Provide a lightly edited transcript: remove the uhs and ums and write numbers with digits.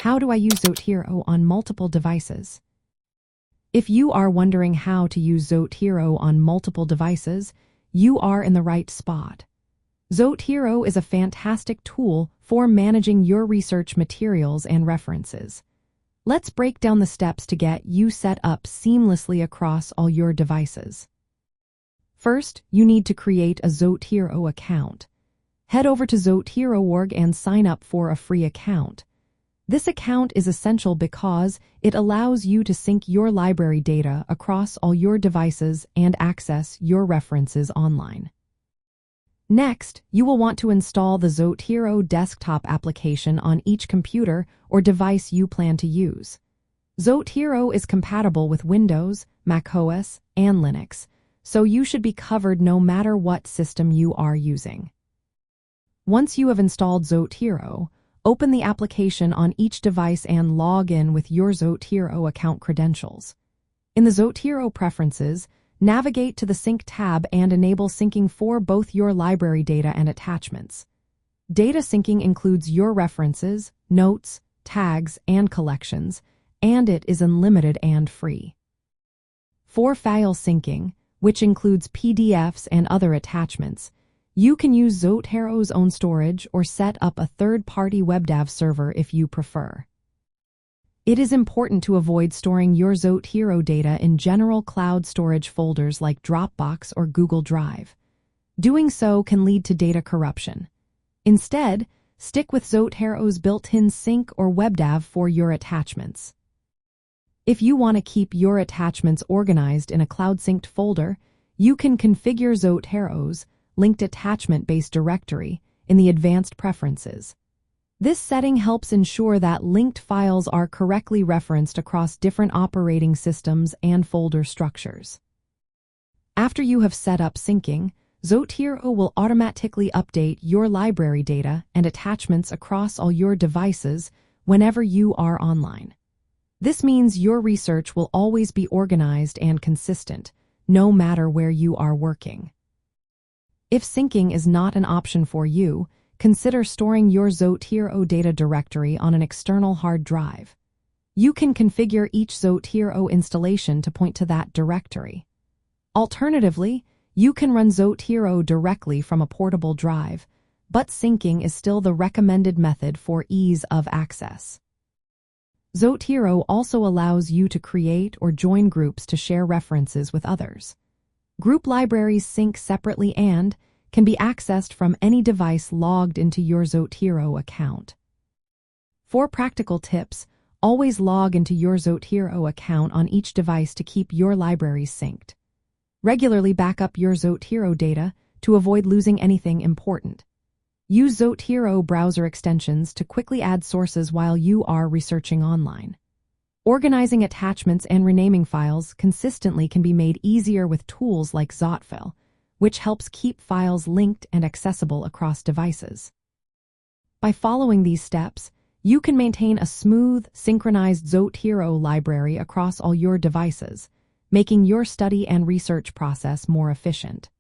How do I use Zotero on multiple devices? If you are wondering how to use Zotero on multiple devices, you are in the right spot. Zotero is a fantastic tool for managing your research materials and references. Let's break down the steps to get you set up seamlessly across all your devices. First, you need to create a Zotero account. Head over to Zotero.org and sign up for a free account. This account is essential because it allows you to sync your library data across all your devices and access your references online. Next, you will want to install the Zotero desktop application on each computer or device you plan to use. Zotero is compatible with Windows, macOS, and Linux, so you should be covered no matter what system you are using. Once you have installed Zotero, open the application on each device and log in with your Zotero account credentials. In the Zotero preferences, navigate to the Sync tab and enable syncing for both your library data and attachments. Data syncing includes your references, notes, tags, and collections, and it is unlimited and free. For file syncing, which includes PDFs and other attachments, you can use Zotero's own storage or set up a third-party WebDAV server if you prefer. It is important to avoid storing your Zotero data in general cloud storage folders like Dropbox or Google Drive. Doing so can lead to data corruption. Instead, stick with Zotero's built-in sync or WebDAV for your attachments. If you want to keep your attachments organized in a cloud-synced folder, you can configure Zotero's linked attachment-based directory in the Advanced Preferences. This setting helps ensure that linked files are correctly referenced across different operating systems and folder structures. After you have set up syncing, Zotero will automatically update your library data and attachments across all your devices whenever you are online. This means your research will always be organized and consistent, no matter where you are working. If syncing is not an option for you, consider storing your Zotero data directory on an external hard drive. You can configure each Zotero installation to point to that directory. Alternatively, you can run Zotero directly from a portable drive, but syncing is still the recommended method for ease of access. Zotero also allows you to create or join groups to share references with others. Group libraries sync separately and can be accessed from any device logged into your Zotero account. For practical tips, always log into your Zotero account on each device to keep your libraries synced. Regularly back up your Zotero data to avoid losing anything important. Use Zotero browser extensions to quickly add sources while you are researching online. Organizing attachments and renaming files consistently can be made easier with tools like Zotero, which helps keep files linked and accessible across devices. By following these steps, you can maintain a smooth, synchronized Zotero library across all your devices, making your study and research process more efficient.